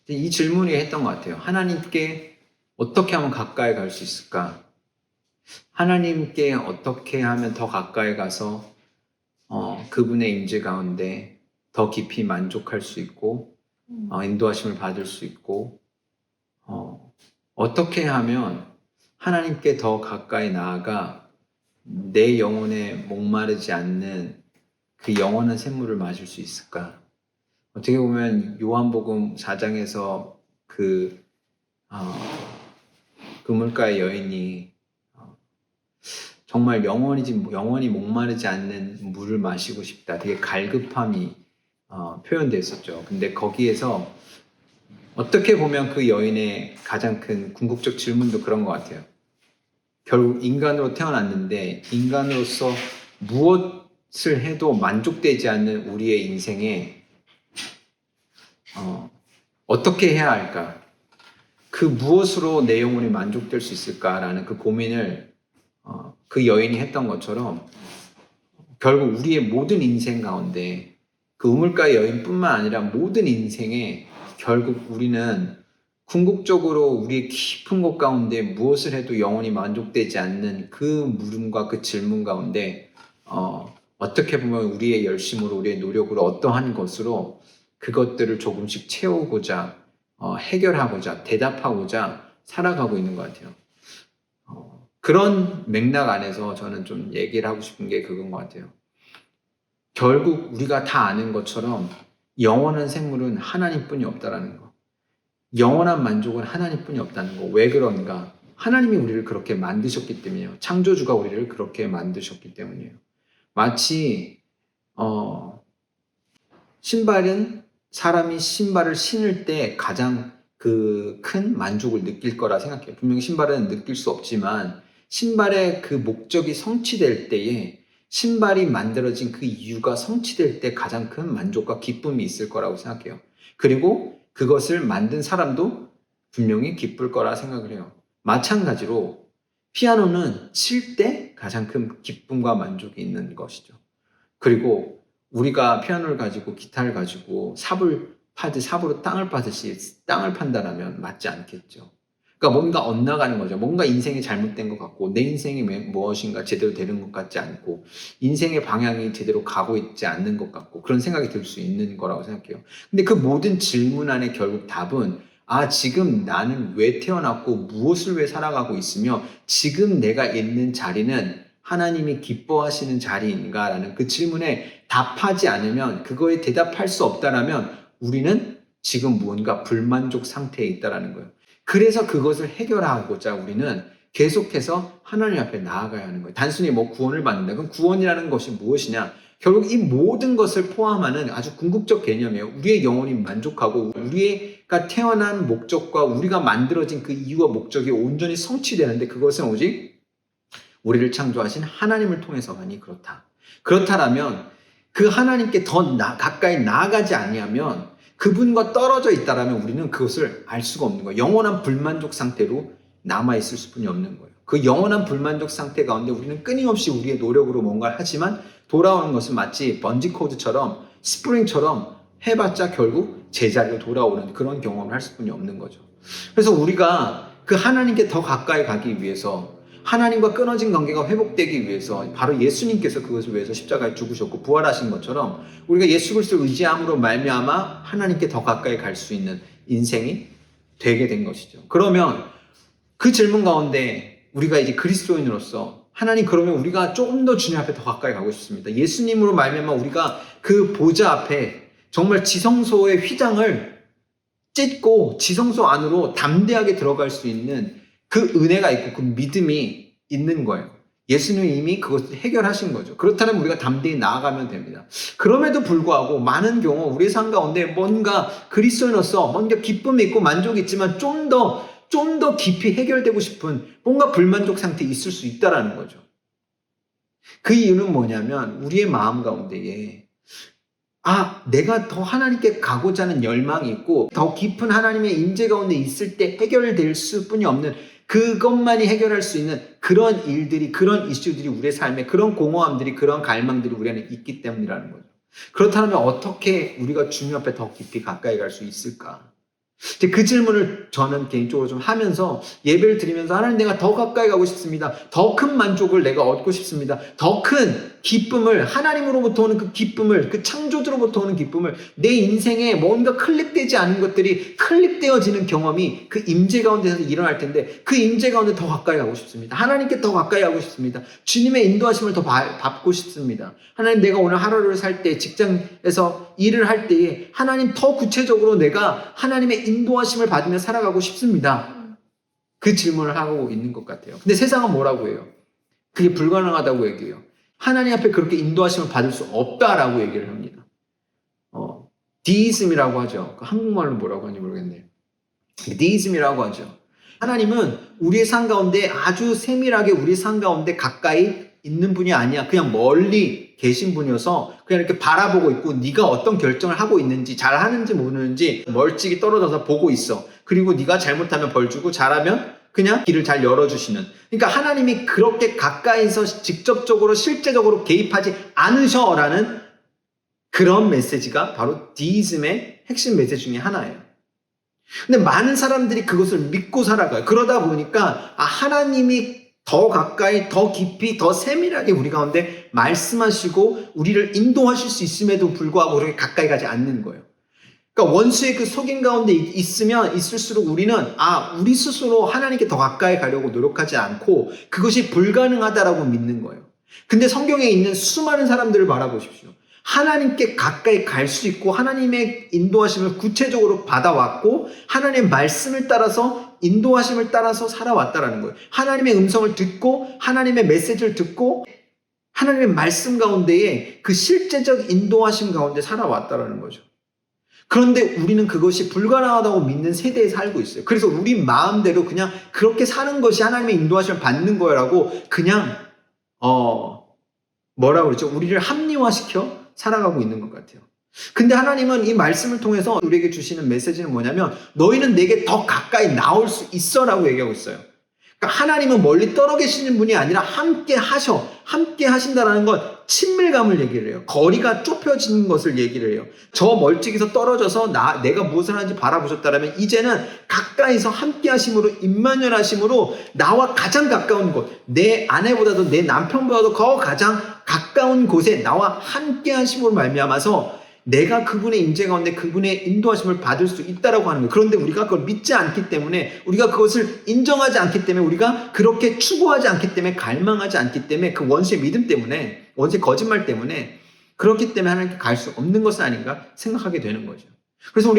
이 질문이 했던 것 같아요. 하나님께 어떻게 하면 가까이 갈 수 있을까? 하나님께 어떻게 하면 더 가까이 가서 그분의 임재 가운데 더 깊이 만족할 수 있고 인도하심을 받을 수 있고 어떻게 하면 하나님께 더 가까이 나아가 내 영혼에 목마르지 않는 그 영원한 샘물을 마실 수 있을까? 어떻게 보면 요한복음 4장에서 어, 그물가의 여인이 정말 영원히 목마르지 않는 물을 마시고 싶다. 되게 갈급함이 표현됐었죠. 근데 거기에서 어떻게 보면 그 여인의 가장 큰 궁극적 질문도 그런 것 같아요. 결국 인간으로 태어났는데 인간으로서 무엇을 해도 만족되지 않는 우리의 인생에 어떻게 해야 할까? 그 무엇으로 내 영혼이 만족될 수 있을까라는 그 고민을 그 여인이 했던 것처럼 결국 우리의 모든 인생 가운데 그 우물가의 여인뿐만 아니라 모든 인생에 결국 우리는 궁극적으로 우리의 깊은 곳 가운데 무엇을 해도 영원히 만족되지 않는 그 물음과 그 질문 가운데 어떻게 보면 우리의 열심으로 우리의 노력으로 어떠한 것으로 그것들을 조금씩 채우고자 해결하고자 대답하고자 살아가고 있는 것 같아요. 그런 맥락 안에서 저는 좀 얘기를 하고 싶은 게 그건 것 같아요. 결국 우리가 다 아는 것처럼 영원한 생물은 하나님뿐이 없다라는 거. 영원한 만족은 하나님뿐이 없다는 거. 왜 그런가? 하나님이 우리를 그렇게 만드셨기 때문이에요. 창조주가 우리를 그렇게 만드셨기 때문이에요. 마치 신발은 사람이 신발을 신을 때 가장 그 큰 만족을 느낄 거라 생각해요. 분명히 신발은 느낄 수 없지만 신발의 그 목적이 성취될 때에 신발이 만들어진 그 이유가 성취될 때 가장 큰 만족과 기쁨이 있을 거라고 생각해요. 그리고 그것을 만든 사람도 분명히 기쁠 거라 생각을 해요. 마찬가지로 피아노는 칠 때 가장 큰 기쁨과 만족이 있는 것이죠. 그리고 우리가 피아노를 가지고 기타를 가지고 삽으로 땅을 파듯이 땅을 판다라면 맞지 않겠죠. 그러니까 뭔가 엇나가는 거죠. 뭔가 인생이 잘못된 것 같고 내 인생이 무엇인가 제대로 되는 것 같지 않고 인생의 방향이 제대로 가고 있지 않는 것 같고 그런 생각이 들 수 있는 거라고 생각해요. 근데 그 모든 질문 안에 결국 답은 지금 나는 왜 태어났고 무엇을 왜 살아가고 있으며 지금 내가 있는 자리는 하나님이 기뻐하시는 자리인가라는 그 질문에 답하지 않으면 그거에 대답할 수 없다라면 우리는 지금 무언가 불만족 상태에 있다라는 거예요. 그래서 그것을 해결하고자 우리는 계속해서 하나님 앞에 나아가야 하는 거예요. 단순히 구원을 받는다. 그럼 구원이라는 것이 무엇이냐? 결국 이 모든 것을 포함하는 아주 궁극적 개념이에요. 우리의 영혼이 만족하고 우리가 태어난 목적과 우리가 만들어진 그 이유와 목적이 온전히 성취되는데 그것은 오직 우리를 창조하신 하나님을 통해서만이 그렇다. 그렇다라면 그 하나님께 더 가까이 나아가지 아니하면 그분과 떨어져 있다라면 우리는 그것을 알 수가 없는 거예요. 영원한 불만족 상태로 남아있을 수뿐이 없는 거예요. 그 영원한 불만족 상태 가운데 우리는 끊임없이 우리의 노력으로 뭔가를 하지만 돌아오는 것은 마치 번지 코드처럼 스프링처럼 해봤자 결국 제자리로 돌아오는 그런 경험을 할 수뿐이 없는 거죠. 그래서 우리가 그 하나님께 더 가까이 가기 위해서 하나님과 끊어진 관계가 회복되기 위해서 바로 예수님께서 그것을 위해서 십자가에 죽으셨고 부활하신 것처럼 우리가 예수 그리스도를 의지함으로 말미암아 하나님께 더 가까이 갈 수 있는 인생이 되게 된 것이죠. 그러면 그 질문 가운데 우리가 이제 그리스도인으로서 하나님 그러면 우리가 조금 더 주님 앞에 더 가까이 가고 싶습니다. 예수님으로 말미암아 우리가 그 보좌 앞에 정말 지성소의 휘장을 찢고 지성소 안으로 담대하게 들어갈 수 있는 그 은혜가 있고 그 믿음이 있는 거예요. 예수님이 이미 그것을 해결하신 거죠. 그렇다면 우리가 담대히 나아가면 됩니다. 그럼에도 불구하고 많은 경우 우리의 삶 가운데 뭔가 그리스도인으로서 뭔가 기쁨이 있고 만족이 있지만 좀 더 깊이 해결되고 싶은 뭔가 불만족 상태에 있을 수 있다는 거죠. 그 이유는 뭐냐면 우리의 마음 가운데에 내가 더 하나님께 가고자 하는 열망이 있고 더 깊은 하나님의 임재 가운데 있을 때 해결될 수뿐이 없는 그것만이 해결할 수 있는 그런 일들이 그런 이슈들이 우리의 삶에 그런 공허함들이 그런 갈망들이 우리 안에 있기 때문이라는 거죠. 그렇다면 어떻게 우리가 주님 앞에 더 깊이 가까이 갈 수 있을까? 이제 그 질문을 저는 개인적으로 좀 하면서 예배를 드리면서 하나님 내가 더 가까이 가고 싶습니다. 더 큰 만족을 내가 얻고 싶습니다. 더 큰 기쁨을 하나님으로부터 오는 그 기쁨을 그 창조주로부터 오는 기쁨을 내 인생에 뭔가 클릭되지 않은 것들이 클릭되어지는 경험이 그 임재 가운데서 일어날 텐데 그 임재 가운데 더 가까이 가고 싶습니다. 하나님께 더 가까이 가고 싶습니다. 주님의 인도하심을 더 받고 싶습니다. 하나님 내가 오늘 하루를 살 때 직장에서 일을 할 때에 하나님 더 구체적으로 내가 하나님의 인도하심을 받으며 살아가고 싶습니다. 그 질문을 하고 있는 것 같아요. 근데 세상은 뭐라고 해요? 그게 불가능하다고 얘기해요. 하나님 앞에 그렇게 인도하심을 받을 수 없다라고 얘기를 합니다. 디이즘이라고 하죠. 한국말로 뭐라고 하는지 모르겠네요. 디이즘이라고 하죠. 하나님은 우리의 삶 가운데 아주 세밀하게 우리 삶 가운데 가까이 있는 분이 아니야. 그냥 멀리 계신 분이어서 그냥 이렇게 바라보고 있고 네가 어떤 결정을 하고 있는지 잘하는지 모르는지 멀찍이 떨어져서 보고 있어. 그리고 네가 잘못하면 벌 주고 잘하면 그냥 길을 잘 열어주시는. 그러니까 하나님이 그렇게 가까이서 직접적으로 실제적으로 개입하지 않으셔라는 그런 메시지가 바로 디이즘의 핵심 메시지 중에 하나예요. 근데 많은 사람들이 그것을 믿고 살아가요. 그러다 보니까 하나님이 더 가까이, 더 깊이, 더 세밀하게 우리 가운데 말씀하시고 우리를 인도하실 수 있음에도 불구하고 그렇게 가까이 가지 않는 거예요. 그러니까 원수의 그 속임 가운데 있으면 있을수록 우리는 우리 스스로 하나님께 더 가까이 가려고 노력하지 않고 그것이 불가능하다라고 믿는 거예요. 근데 성경에 있는 수많은 사람들을 바라보십시오. 하나님께 가까이 갈 수 있고 하나님의 인도하심을 구체적으로 받아왔고 하나님의 말씀을 따라서 인도하심을 따라서 살아왔다라는 거예요. 하나님의 음성을 듣고 하나님의 메시지를 듣고 하나님의 말씀 가운데에 그 실제적 인도하심 가운데 살아왔다라는 거죠. 그런데 우리는 그것이 불가능하다고 믿는 세대에 살고 있어요. 그래서 우리 마음대로 그냥 그렇게 사는 것이 하나님의 인도하심을 받는 거라고 그냥 뭐라고 그러죠? 우리를 합리화시켜 살아가고 있는 것 같아요. 근데 하나님은 이 말씀을 통해서 우리에게 주시는 메시지는 뭐냐면 너희는 내게 더 가까이 나올 수 있어 라고 얘기하고 있어요. 그러니까 하나님은 멀리 떨어 계시는 분이 아니라 함께 하신다는 건 친밀감을 얘기를 해요. 거리가 좁혀지는 것을 얘기를 해요. 저 멀찍이서 떨어져서 내가 무엇을 하는지 바라보셨다면 이제는 가까이서 함께 하심으로 임마누엘 하심으로 나와 가장 가까운 곳, 내 아내보다도 내 남편보다도 가장 가까운 곳에 나와 함께 하심으로 말미암아서 내가 그분의 임재 가운데 그분의 인도하심을 받을 수 있다라고 하는 거예요. 그런데 우리가 그걸 믿지 않기 때문에 우리가 그것을 인정하지 않기 때문에 우리가 그렇게 추구하지 않기 때문에 갈망하지 않기 때문에 그 원수의 믿음 때문에 원수의 거짓말 때문에 그렇기 때문에 하나님께 갈 수 없는 것은 아닌가 생각하게 되는 거죠. 그래서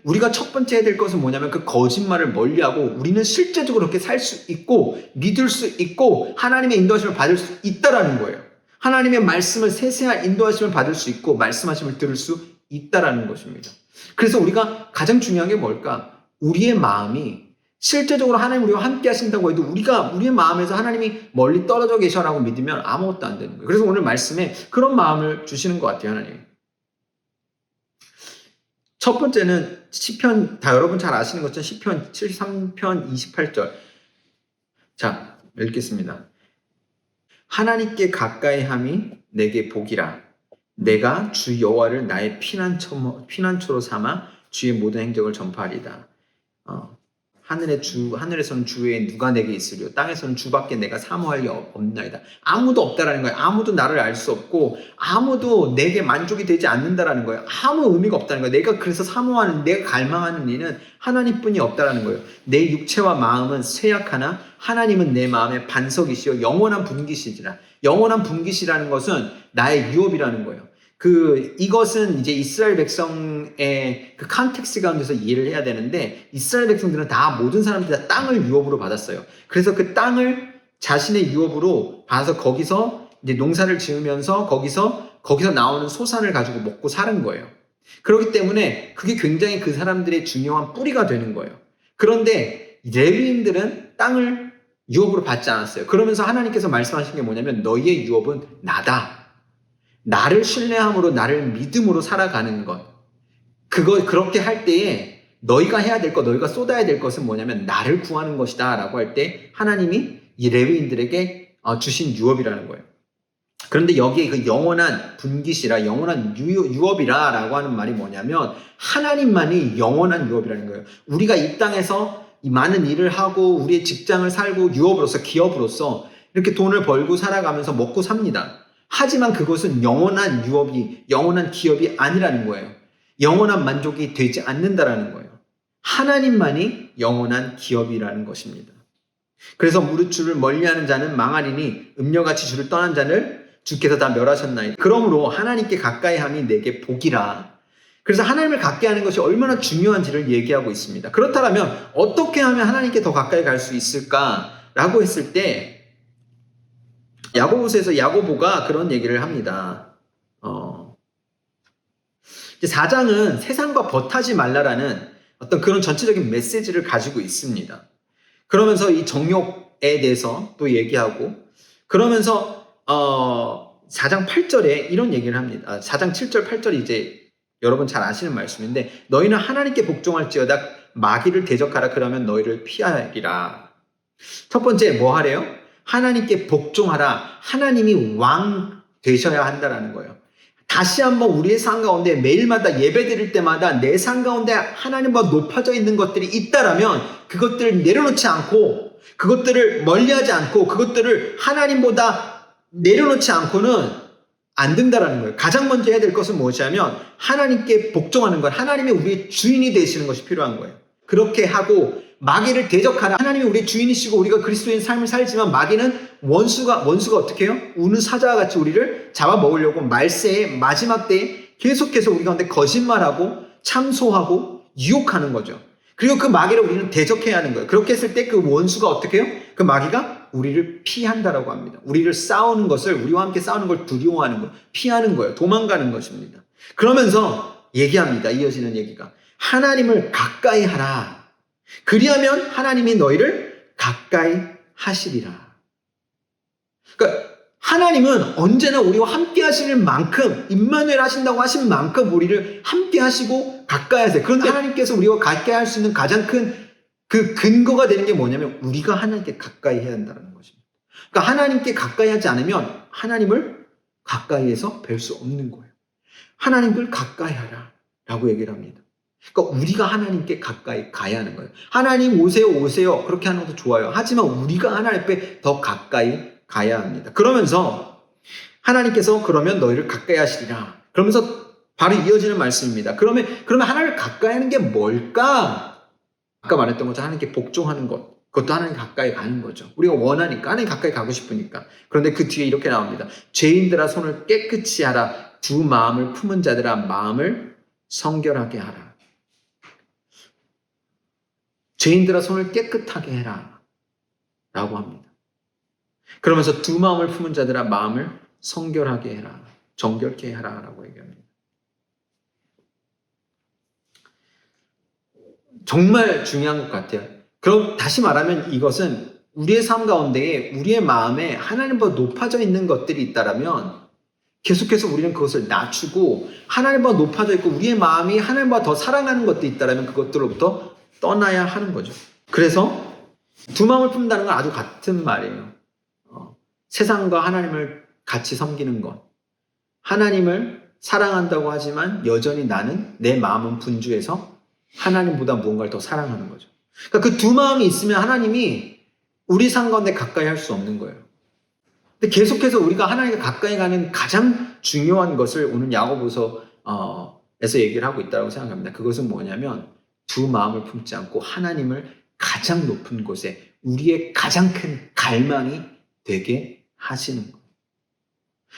우리가 첫 번째 해야 될 것은 뭐냐면 그 거짓말을 멀리하고 우리는 실제적으로 그렇게 살 수 있고 믿을 수 있고 하나님의 인도하심을 받을 수 있다라는 거예요. 하나님의 말씀을 세세한 인도하심을 받을 수 있고 말씀하심을 들을 수 있다라는 것입니다. 그래서 우리가 가장 중요한 게 뭘까? 우리의 마음이 실제적으로 하나님 우리와 함께 하신다고 해도 우리의 마음에서 하나님이 멀리 떨어져 계셔라고 믿으면 아무것도 안 되는 거예요. 그래서 오늘 말씀에 그런 마음을 주시는 것 같아요, 하나님. 첫 번째는 시편, 여러분 잘 아시는 것처럼 시편 73편 28절. 자, 읽겠습니다. 하나님께 가까이 함이 내게 복이라. 내가 주 여호와를 나의 피난처로 삼아 주의 모든 행적을 전파하리다. 하늘에서는 주 외에 누가 내게 있으리요 땅에서는 주밖에 내가 사모할 리 없나이다. 아무도 없다라는 거예요. 아무도 나를 알 수 없고 아무도 내게 만족이 되지 않는다라는 거예요. 아무 의미가 없다는 거예요. 내가 그래서 사모하는, 내가 갈망하는 이는 하나님뿐이 없다라는 거예요. 내 육체와 마음은 쇠약하나 하나님은 내 마음의 반석이시요 영원한 분기시리라. 영원한 분기시라는 것은 나의 유업이라는 거예요. 이것은 이제 이스라엘 백성의 그 컨텍스트 가운데서 이해를 해야 되는데, 이스라엘 백성들은 모든 사람들이 다 땅을 유업으로 받았어요. 그래서 그 땅을 자신의 유업으로 받아서 거기서 이제 농사를 지으면서 거기서 나오는 소산을 가지고 먹고 사는 거예요. 그렇기 때문에 그게 굉장히 그 사람들의 중요한 뿌리가 되는 거예요. 그런데 레위인들은 땅을 유업으로 받지 않았어요. 그러면서 하나님께서 말씀하신 게 뭐냐면 너희의 유업은 나다. 나를 신뢰함으로 나를 믿음으로 살아가는 것. 그렇게 할 때에 너희가 해야 될 것, 너희가 쏟아야 될 것은 뭐냐면 나를 구하는 것이다 라고 할 때 하나님이 이 레위인들에게 주신 유업이라는 거예요. 그런데 여기에 그 영원한 분깃이라 영원한 유업이라 라고 하는 말이 뭐냐면 하나님만이 영원한 유업이라는 거예요. 우리가 이 땅에서 이 많은 일을 하고 우리의 직장을 살고 유업으로서 기업으로서 이렇게 돈을 벌고 살아가면서 먹고 삽니다. 하지만 그것은 영원한 유업이 영원한 기업이 아니라는 거예요. 영원한 만족이 되지 않는다라는 거예요. 하나님만이 영원한 기업이라는 것입니다. 그래서 무릇 주를 멀리하는 자는 망하리니 음녀같이 주를 떠난 자를 주께서 다 멸하셨나이다. 그러므로 하나님께 가까이함이 내게 복이라. 그래서 하나님을 가까이 하는 것이 얼마나 중요한지를 얘기하고 있습니다. 그렇다면 어떻게 하면 하나님께 더 가까이 갈 수 있을까라고 했을 때 야고보서에서 야고보가 그런 얘기를 합니다. 4장은 세상과 벗하지 말라라는 어떤 그런 전체적인 메시지를 가지고 있습니다. 그러면서 이 정욕에 대해서 또 얘기하고 그러면서 4장 8절에 이런 얘기를 합니다. 4장 7절 8절이 이제 여러분 잘 아시는 말씀인데 너희는 하나님께 복종할지어다 마귀를 대적하라 그러면 너희를 피하리라. 첫 번째 뭐 하래요? 하나님께 복종하라. 하나님이 왕 되셔야 한다라는 거예요. 다시 한번 우리의 삶 가운데 매일마다 예배 드릴 때마다 내 삶 가운데 하나님과 높아져 있는 것들이 있다라면 그것들을 내려놓지 않고 그것들을 멀리하지 않고 그것들을 하나님보다 내려놓지 않고는 안 된다라는 거예요. 가장 먼저 해야 될 것은 무엇이냐면 하나님께 복종하는 것, 하나님이 우리의 주인이 되시는 것이 필요한 거예요. 그렇게 하고 마귀를 대적하라. 하나님이 우리의 주인이시고 우리가 그리스도인 삶을 살지만 마귀는 원수가 어떻게 해요? 우는 사자와 같이 우리를 잡아먹으려고 말세에 마지막 때에 계속해서 우리 가운데 거짓말하고 참소하고 유혹하는 거죠. 그리고 그 마귀를 우리는 대적해야 하는 거예요. 그렇게 했을 때 그 원수가 어떻게 해요? 그 마귀가 우리를 피한다라고 합니다. 우리를 싸우는 것을 우리와 함께 싸우는 걸 두려워하는 거, 피하는 거예요. 도망가는 것입니다. 그러면서 얘기합니다. 이어지는 얘기가 하나님을 가까이 하라. 그리하면 하나님이 너희를 가까이 하시리라. 그러니까 하나님은 언제나 우리와 함께 하실 만큼 임마누엘 하신다고 하신 만큼 우리를 함께 하시고 가까이 하세요. 그런데 하나님께서 우리와 가까이 할 수 있는 가장 큰 그 근거가 되는 게 뭐냐면 우리가 하나님께 가까이 해야 한다는 것입니다. 그러니까 하나님께 가까이 하지 않으면 하나님을 가까이에서 뵐 수 없는 거예요. 하나님을 가까이 하라 라고 얘기를 합니다. 그러니까 우리가 하나님께 가까이 가야 하는 거예요. 하나님 오세요 그렇게 하는 것도 좋아요. 하지만 우리가 하나님께 더 가까이 가야 합니다. 그러면서 하나님께서 그러면 너희를 가까이 하시리라. 그러면서 바로 이어지는 말씀입니다. 그러면 하나님을 가까이 하는 게 뭘까? 아까 말했던 것처럼 하나님께 복종하는 것. 그것도 하나님 가까이 가는 거죠. 우리가 원하니까 하나님 가까이 가고 싶으니까. 그런데 그 뒤에 이렇게 나옵니다. 죄인들아 손을 깨끗이 하라. 두 마음을 품은 자들아 마음을 성결하게 하라. 죄인들아 손을 깨끗하게 해라 라고 합니다. 그러면서 두 마음을 품은 자들아 마음을 성결하게 해라. 정결케 하라 라고 얘기합니다. 정말 중요한 것 같아요. 그럼 다시 말하면 이것은 우리의 삶 가운데에 우리의 마음에 하나님보다 높아져 있는 것들이 있다면 계속해서 우리는 그것을 낮추고 하나님보다 높아져 있고 우리의 마음이 하나님보다 더 사랑하는 것들이 있다면 그것들로부터 떠나야 하는 거죠. 그래서 두 마음을 품는다는 건 아주 같은 말이에요. 세상과 하나님을 같이 섬기는 것. 하나님을 사랑한다고 하지만 여전히 나는 내 마음은 분주해서 하나님보다 무언가를 더 사랑하는 거죠. 그러니까 그 두 마음이 있으면 하나님이 우리 삶 가운데 가까이 할 수 없는 거예요. 근데 계속해서 우리가 하나님과 가까이 가는 가장 중요한 것을 오늘 야고보서에서 얘기를 하고 있다고 생각합니다. 그것은 뭐냐면 두 마음을 품지 않고 하나님을 가장 높은 곳에 우리의 가장 큰 갈망이 되게 하시는 거예요.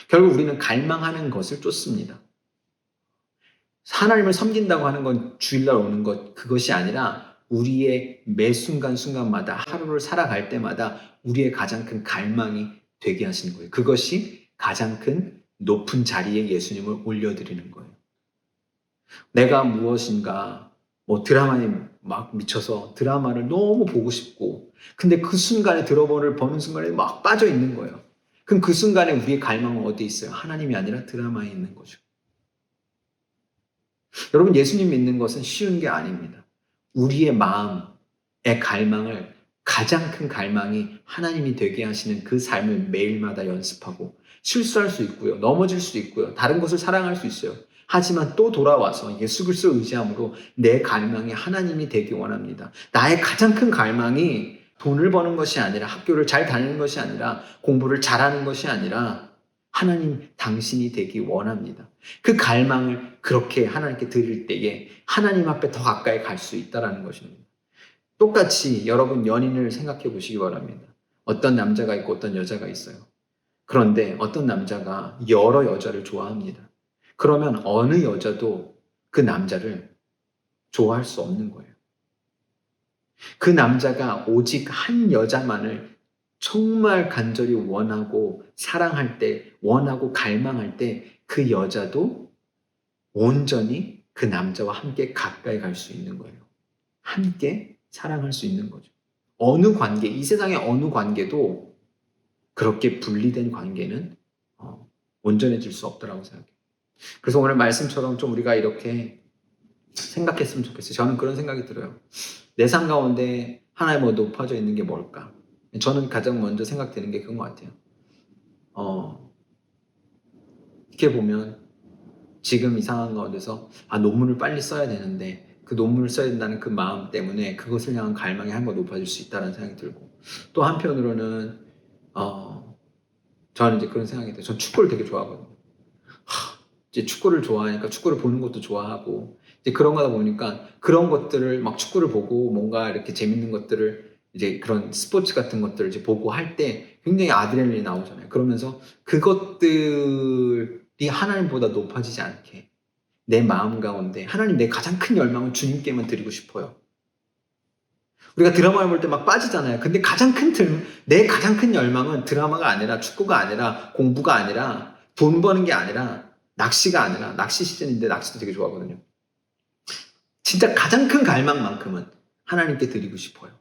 결국 우리는 갈망하는 것을 쫓습니다. 하나님을 섬긴다고 하는 건 주일날 오는 것 그것이 아니라 우리의 매 순간순간마다 하루를 살아갈 때마다 우리의 가장 큰 갈망이 되게 하시는 거예요. 그것이 가장 큰 높은 자리에 예수님을 올려드리는 거예요. 내가 무엇인가 드라마에 막 미쳐서 드라마를 너무 보고 싶고 근데 그 순간에 드라마를 보는 순간에 막 빠져 있는 거예요. 그럼 그 순간에 우리의 갈망은 어디 있어요? 하나님이 아니라 드라마에 있는 거죠. 여러분 예수님 믿는 것은 쉬운 게 아닙니다. 우리의 마음의 갈망을 가장 큰 갈망이 하나님이 되게 하시는 그 삶을 매일마다 연습하고 실수할 수 있고요. 넘어질 수 있고요. 다른 것을 사랑할 수 있어요. 하지만 또 돌아와서 예수 그리스도를 의지함으로 내 갈망이 하나님이 되기 원합니다. 나의 가장 큰 갈망이 돈을 버는 것이 아니라 학교를 잘 다니는 것이 아니라 공부를 잘하는 것이 아니라 하나님 당신이 되기 원합니다. 그 갈망을 그렇게 하나님께 드릴 때에 하나님 앞에 더 가까이 갈 수 있다는 것입니다. 똑같이 여러분 연인을 생각해 보시기 바랍니다. 어떤 남자가 있고 어떤 여자가 있어요. 그런데 어떤 남자가 여러 여자를 좋아합니다. 그러면 어느 여자도 그 남자를 좋아할 수 없는 거예요. 그 남자가 오직 한 여자만을 정말 간절히 원하고 사랑할 때, 원하고 갈망할 때 그 여자도 온전히 그 남자와 함께 가까이 갈 수 있는 거예요. 함께 사랑할 수 있는 거죠. 어느 관계, 이 세상의 어느 관계도 그렇게 분리된 관계는 온전해질 수 없더라고 생각해요. 그래서 오늘 말씀처럼 좀 우리가 이렇게 생각했으면 좋겠어요. 저는 그런 생각이 들어요. 내 삶 가운데 하나님과 높아져 있는 게 뭘까? 저는 가장 먼저 생각되는 게 그런 것 같아요. 이렇게 보면 지금 이 상황 가운데서 논문을 빨리 써야 되는데 그 논문을 써야 된다는 그 마음 때문에 그것을 향한 갈망이 한번 높아질 수 있다는 생각이 들고 또 한편으로는 저는 이제 그런 생각이 들어요. 전 축구를 되게 좋아하거든요. 이제 축구를 좋아하니까 축구를 보는 것도 좋아하고 이제 그런 거다 보니까 그런 것들을 막 축구를 보고 뭔가 이렇게 재밌는 것들을 이제 그런 스포츠 같은 것들을 이제 보고 할 때 굉장히 아드레날린이 나오잖아요. 그러면서 그것들이 하나님보다 높아지지 않게 내 마음 가운데 하나님 내 가장 큰 열망은 주님께만 드리고 싶어요. 우리가 드라마를 볼 때 막 빠지잖아요. 근데 내 가장 큰 열망은 드라마가 아니라 축구가 아니라 공부가 아니라 돈 버는 게 아니라 낚시가 아니라 낚시 시즌인데 낚시도 되게 좋아하거든요. 진짜 가장 큰 갈망만큼은 하나님께 드리고 싶어요.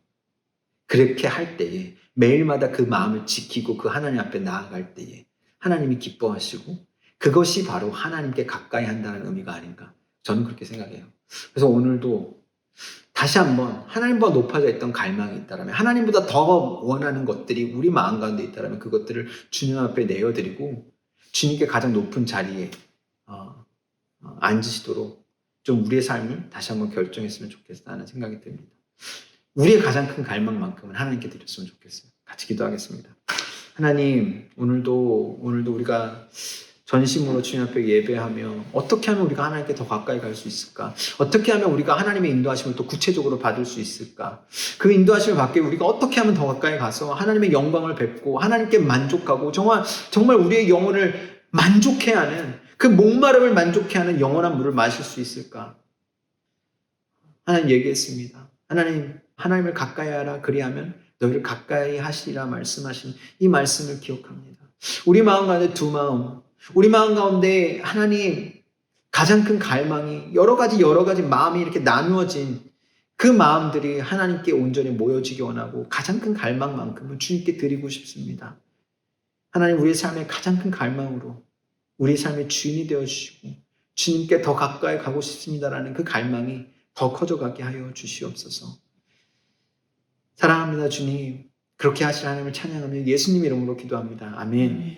그렇게 할 때에 매일마다 그 마음을 지키고 그 하나님 앞에 나아갈 때에 하나님이 기뻐하시고 그것이 바로 하나님께 가까이 한다는 의미가 아닌가 저는 그렇게 생각해요. 그래서 오늘도 다시 한번 하나님보다 높아져 있던 갈망이 있다면 하나님보다 더 원하는 것들이 우리 마음 가운데 있다면 그것들을 주님 앞에 내어드리고 주님께 가장 높은 자리에 앉으시도록 좀 우리의 삶을 다시 한번 결정했으면 좋겠다는 생각이 듭니다. 우리의 가장 큰 갈망만큼은 하나님께 드렸으면 좋겠어요. 같이 기도하겠습니다. 하나님, 오늘도 우리가 전심으로 주님 앞에 예배하며 어떻게 하면 우리가 하나님께 더 가까이 갈 수 있을까? 어떻게 하면 우리가 하나님의 인도하심을 또 구체적으로 받을 수 있을까? 그 인도하심을 받기 위해 우리가 어떻게 하면 더 가까이 가서 하나님의 영광을 뵙고 하나님께 만족하고 정말 우리의 영혼을 만족해 하는 그 목마름을 만족해 하는 영원한 물을 마실 수 있을까? 하나님 얘기했습니다. 하나님을 가까이 하라. 그리하면 너희를 가까이 하시리라 말씀하신 이 말씀을 기억합니다. 우리 마음 가운데 두 마음, 우리 마음 가운데 하나님 가장 큰 갈망이 여러 가지 마음이 이렇게 나누어진 그 마음들이 하나님께 온전히 모여지기 원하고 가장 큰 갈망만큼은 주님께 드리고 싶습니다. 하나님 우리의 삶의 가장 큰 갈망으로 우리의 삶의 주인이 되어주시고 주님께 더 가까이 가고 싶습니다라는 그 갈망이 더 커져가게 하여 주시옵소서. 사랑합니다 주님. 그렇게 하실 하나님을 찬양하며 예수님 이름으로 기도합니다. 아멘.